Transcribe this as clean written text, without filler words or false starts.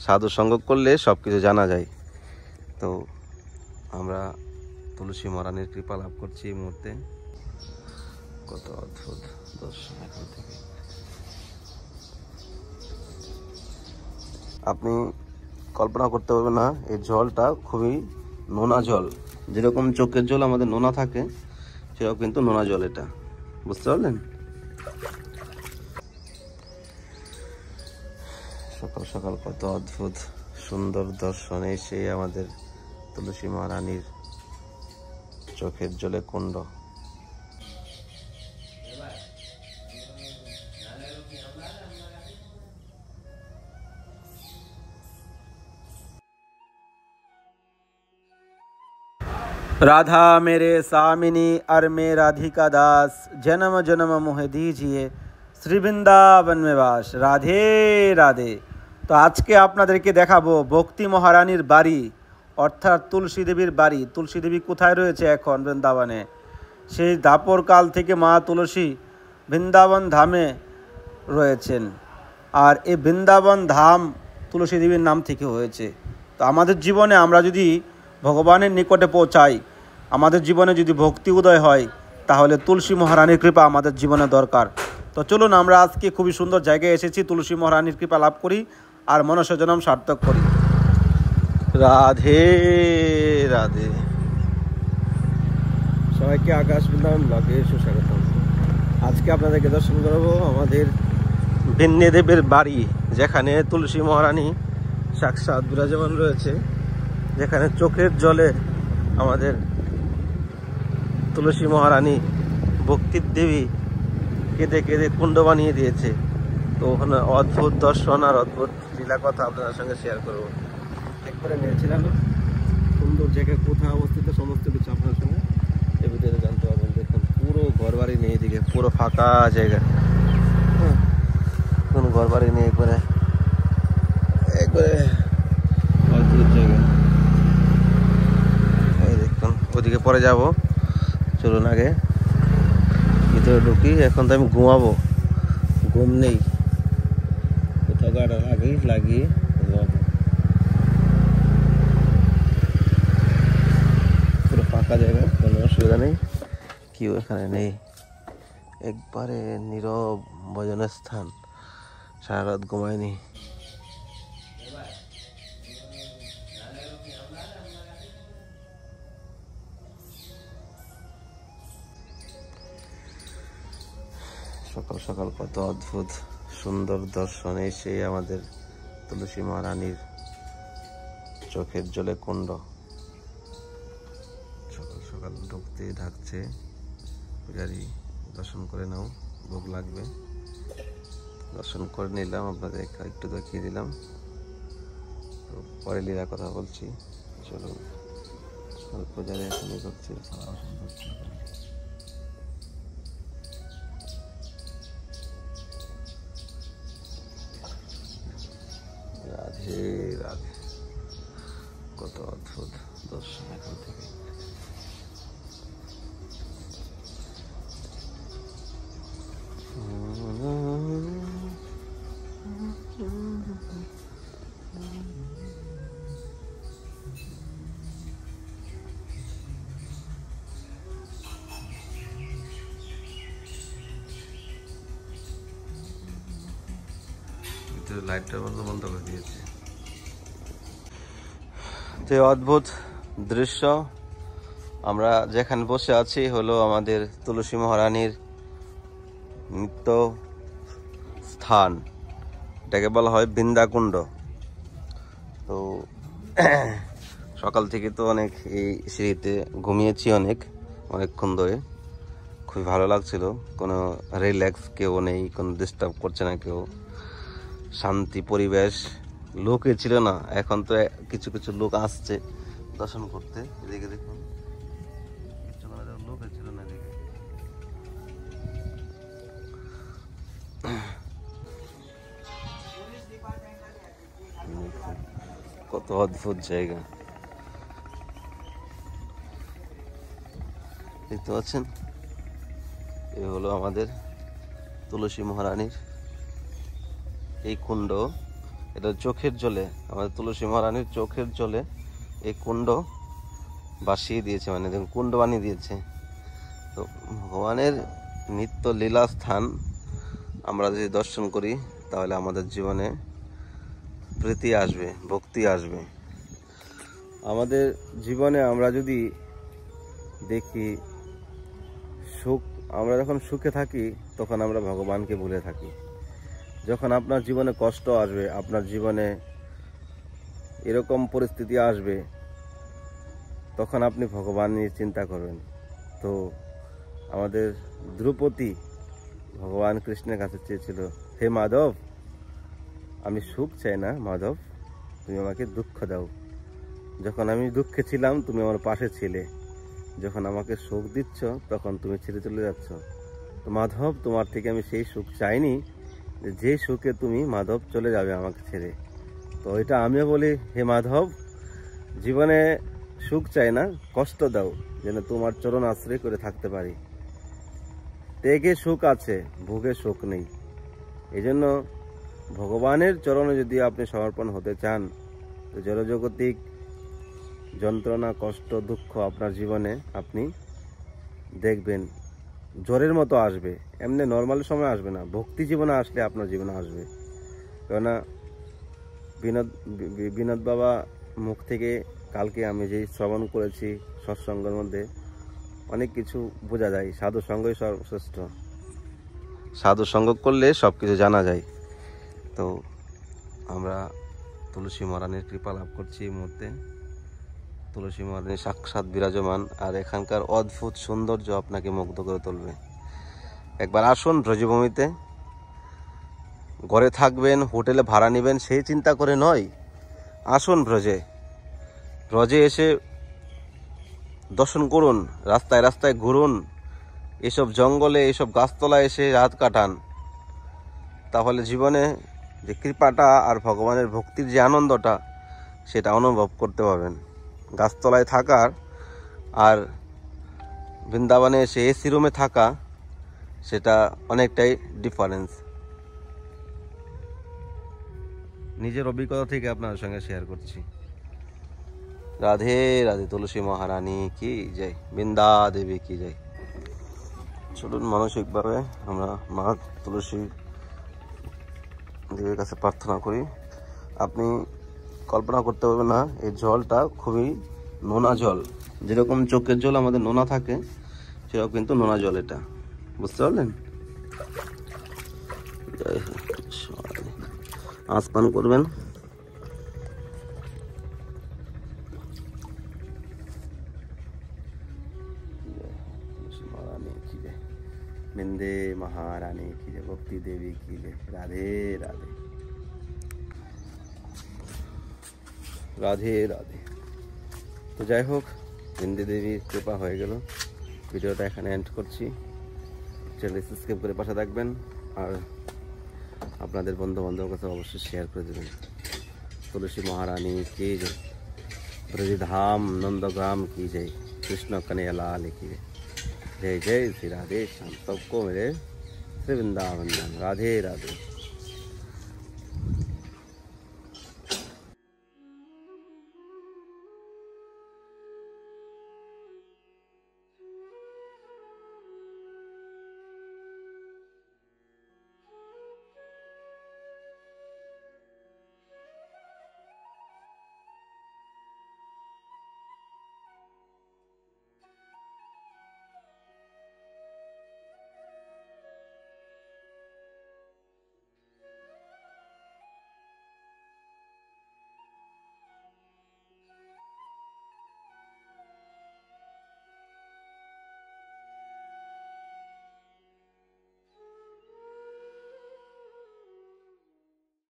সাধু সঙ্গ করলে সব কিছু জানা যায়। তো আমরা তুলসী মহারানীর কৃপা লাভ করছি এই মুহূর্তে। কত অদ্ভুত দর্শন এখান থেকে। আপনি কল্পনা করতে পারবেন না, এই জলটা খুবই নোনা জল। যেরকম চোখের জল আমাদের নোনা থাকে, সেরকম কিন্তু নোনা জল এটা, বুঝতে পারলেন? সকাল সকাল কত অদ্ভুত সুন্দর দর্শন, এসে আমাদের তুলসী মহারানীর চোখের জলে কুণ্ড। राधा मेरे सामिनी और मैं राधिका दास, जन्म जन्म मोहे दीजिए শ্রী বৃন্দাবন में বাস। রাধে রাধে। তো আজকে আপনাদেরকে দেখাবো ভক্তি মহারানীর বাড়ি, অর্থাৎ তুলসী দেবীর বাড়ি। তুলসী দেবী কোথায় রয়েছে এখন? বৃন্দাবনে। সেই দাপর কাল থেকে মা তুলসী বৃন্দাবন ধামে রয়েছেন, আর এই বৃন্দাবন ধাম তুলসী দেবীর নাম থেকে হয়েছে। তো আমাদের জীবনে আমরা যদি ভগবানের নিকটে পৌঁছাই, আমাদের জীবনে যদি ভক্তি উদয় হয়, তাহলে তুলসী মহারানীর কৃপা আমাদের জীবনে দরকার। তো চলুন আমরা আজকে খুবই সুন্দর জায়গায় এসেছি, তুলসী মহারানীর কৃপা লাভ করি আর মনুষ্য জন্ম সার্থক করি। রাধে রাধে। সবাইকে আকাশ বৃন্দাবন ব্লগে সুস্বাগতম। আজকে আপনাদেরকে দর্শন করাবো আমাদের বিন্নি দেবের বাড়ি, যেখানে তুলসী মহারানী সাক্ষাৎ বিরাজমান রয়েছে, যেখানে চোখের জলে আমাদের তুলসী মহারানী ভক্তির দেবী কেঁদে কেঁদে কুণ্ড বানিয়ে দিয়েছে। তো ওখানে অদ্ভুত দর্শন আর অদ্ভুত লীলা কথা আপনাদের সঙ্গে শেয়ার করবো। একবারে নিয়েছিলাম সুন্দর জায়গায় কোথায় অবস্থিত, সমস্ত কিছু আপনার সঙ্গে এই ভিডিওতে জানতে পারবেন। দেখুন পুরো ঘর বাড়ি নেই, এদিকে পুরো ফাঁকা জায়গা, কোনো ঘর বাড়ি নেই, একবারে একবারে অদ্ভুত জায়গা। এই দেখুন ওদিকে পরে যাব, চলুন আগে ভিতরে ঢুকি। এখন তো আমি ঘুমাবো, ঘুম নেই, কোথাও গাড়া লাগিয়ে ঘুমাবো। পুরো ফাঁকা জায়গা, কোনো অসুবিধা নেই, কেউ এখানে নেই, একবারে নীরব ভজনের স্থান। সারা রাত ঘুমায়নি। সকাল সকাল কত অদ্ভুত সুন্দর দর্শন, এসে আমাদের তুলসী মহারানীর চোখের জলে কুণ্ড। সকাল সকাল ঢুকতে ঢাকছে পূজারি, দর্শন করে নাও, ভোগ লাগবে। দর্শন করে নিলাম, আপনাদের একটু দেখিয়ে দিলাম। তো পরে লীলা কথা বলছি, চলুন। পূজারি এখনই করছে। রাধে রাধে। কত অদ্ভুত দর্শন এখান থেকে। লাইটটা বন্ধ করে দিয়েছে। যে অদ্ভুত দৃশ্য, আমরা যেখানে বসে আছি হলো আমাদের তুলসী মহারানীর নিত্য স্থান, এটাকে বলা হয় বৃন্দাকুণ্ড। তো সকাল থেকে তো অনেক এই সিঁড়িতে ঘুমিয়েছি অনেকক্ষণ ধরে, খুবই ভালো লাগছিল। কোনো রিল্যাক্স কেউ নেই, কোনো ডিস্টার্ব করছে না কেউ, শান্তি পরিবেশ। লোকে ছিল না, এখন তো কিছু কিছু লোক আসছে দর্শন করতে। এদিকে দেখুন লোকে ছিল না, এদিকে কত অদ্ভুত জায়গা দেখতে পাচ্ছেন। এই হলো আমাদের তুলসী মহারানীর এই কুণ্ড, এটা চোখের জলে, আমাদের তুলসী মহারানীর চোখের জলে এই কুণ্ড বাসিয়ে দিয়েছে, মানে দেখুন কুণ্ড বানিয়ে দিয়েছে। তো ভগবানের নিত্য লীলা স্থান আমরা যদি দর্শন করি তাহলে আমাদের জীবনে প্রীতি আসবে, ভক্তি আসবে। আমাদের জীবনে আমরা যদি দেখি সুখ, আমরা যখন সুখে থাকি তখন আমরা ভগবানকে ভুলে থাকি। যখন আপনার জীবনে কষ্ট আসবে, আপনার জীবনে এরকম পরিস্থিতি আসবে, তখন আপনি ভগবান নিয়ে চিন্তা করবেন। তো আমাদের দ্রৌপদী ভগবান কৃষ্ণের কাছে চেয়েছিল, হে মাধব, আমি সুখ চাই না মাধব, তুমি আমাকে দুঃখ দাও। যখন আমি দুঃখে ছিলাম তুমি আমার পাশে ছিলে, যখন আমাকে সুখ দিচ্ছ তখন তুমি ছেড়ে চলে যাচ্ছ। তো মাধব, তোমার থেকে আমি সেই সুখ চাইনি যে সুখে তুমি মাধব চলে যাবে আমাকে ছেড়ে। তো এটা আমিও বলি, হে মাধব, জীবনে সুখ চাই না, কষ্ট দাও, যেন তোমার চরণ আশ্রয় করে থাকতে পারি। ত্যাগে সুখ আছে, ভোগে সুখ নেই। এই জন্য ভগবানের চরণে যদি আপনি সমর্পণ হতে চান, তো জড়জগতিক যন্ত্রণা, কষ্ট, দুঃখ আপনার জীবনে আপনি দেখবেন জ্বরের মতো আসবে, এমনি নর্মাল সময় আসবে না, ভক্তি জীবনে আসলে আপনার জীবনে আসবে। কেননা বিনোদ বাবা মুখ থেকে কালকে আমি যে শ্রবণ করেছি সৎসঙ্গের মধ্যে, অনেক কিছু বোঝা যায়। সাধু সঙ্গই সর্বশ্রেষ্ঠ, সাধু সঙ্গ করলে সব কিছু জানা যায়। তো আমরা তুলসী মহারানীর কৃপা লাভ করছি এই মুহূর্তে। তুলসী মহারানী সাক্ষাৎ বিরাজমান, আর এখানকার অদ্ভুত সৌন্দর্য আপনাকে মুগ্ধ করে তুলবে। একবার আসুন ব্রজভূমিতে। ঘরে থাকবেন, হোটেলে ভাড়া নেবেন সেই চিন্তা করে নয়, আসুন ব্রজে। ব্রজে এসে দর্শন করুন, রাস্তায় রাস্তায় ঘুরুন, এসব জঙ্গলে, এসব গাছতলায় এসে রাত কাটান। তাহলে জীবনে যে কৃপাটা আর ভগবানের ভক্তির যে আনন্দটা সেটা অনুভব করতে পারবেন। গাছতলায় থাকার আর বৃন্দাবনে এসে এসি রুমে থাকা, সেটা অনেকটাই ডিফারেন্স। নিজের অভিজ্ঞতা থেকে আপনার সঙ্গে শেয়ার করছি। রাধে রাধে, তুলসী মহারানী কি জয়, বৃন্দা দেবী কি জয়। চলুন মানসিকভাবে আমরা মা তুলসী দেবীর কাছে প্রার্থনা করি। আপনি কল্পনা করতে পারবেন না, এই জলটা খুবই নোনা জল। যেরকম চোখের জল আমাদের নোনা থাকে, সেরকম কিন্তু নোনা জল এটা, বুঝতে পারলেন? আসপান করবেন। বৃন্দে মহারানী কি জয়, ভক্তি দেবী কি জয়, রাধে রাধে, রাধে রাধে। তো যাই হোক, বৃন্দে দেবীর কৃপা হয়ে গেল। ভিডিওটা এখানে এন্ড করছি। চ্যানেল সাবস্ক্রাইব করে পাশে থাকবেন, আর আপনাদের বন্ধু বান্ধবের কাছে অবশ্যই শেয়ার করে দেবেন। তুলসী মহারানী की जय, ब्रजधाम नंदग्राम की जय, कृष्ण कन्हैया लाल की जय। जय जय श्री राधे श्याम, सबको मेरे श्री वृंदावन राधे राधे।